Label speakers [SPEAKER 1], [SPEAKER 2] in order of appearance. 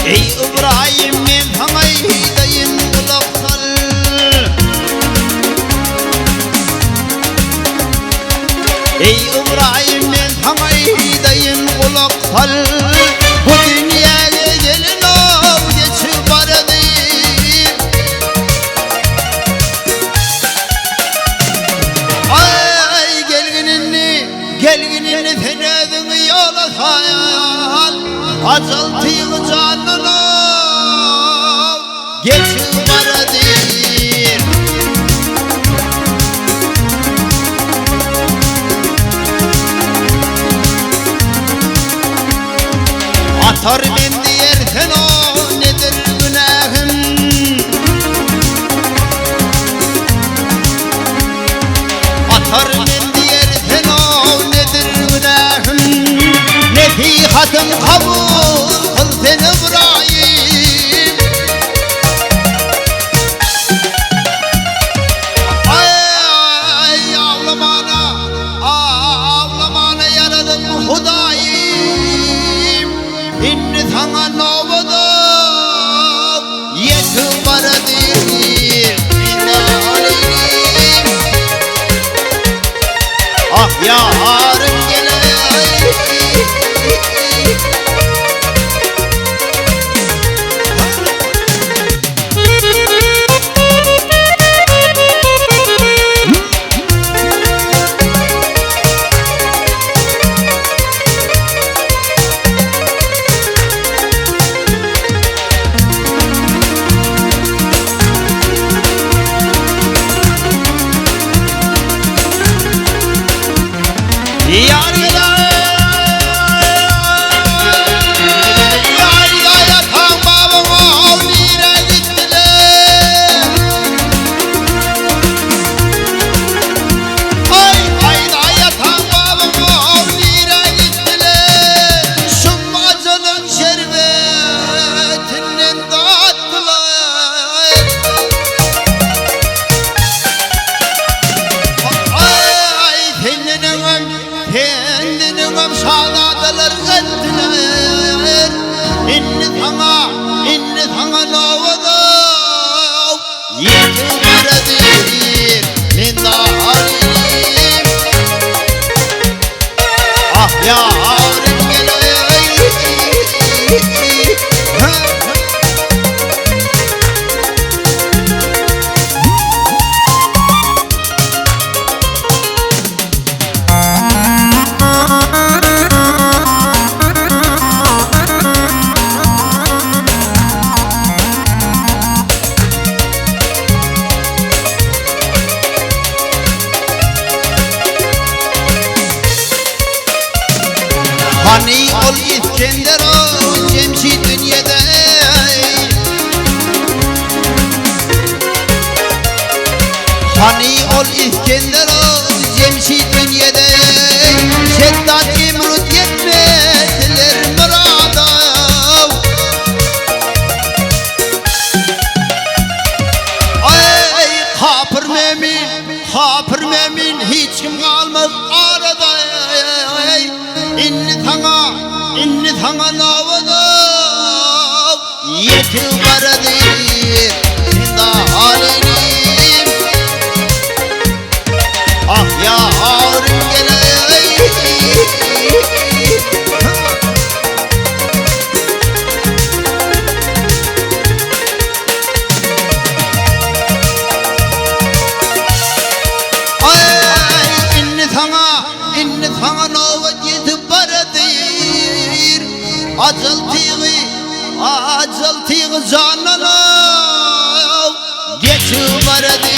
[SPEAKER 1] Ey İbrahim men sana hidayim kulak sal. Ey İbrahim men sana hidayim kulak sal. Bu dünyaya gelin ol geçip aradı. Ay gelginini fenedin yola sayal. Acıl tığ canına geçip aradı. Atar ben diyersen o nedir günahım? Atar ben diyersen o nedir günahım? Nesihatım kabul kıl sen İbrahim. Ay ağlamana yaradım Hudayim. İnni sana novadım yetip aradı. Ah yarın gele. Kendini şahadalar ettiler. İnni sana novada yetip aradı. Men dalim ah yarın gele. Hani ol İskender o Cemşit dünyada. Hani ol İskender o Cemşit dünyada. Şeddat İmrut yetmediler murada. Ay kapır memin hiç kim kalmaz arada. İnni sana novada yetip aradı. Sen dalim ah yarın gele. İnni sana novada yetip aradı. Acıl tığ canına geçip aradı.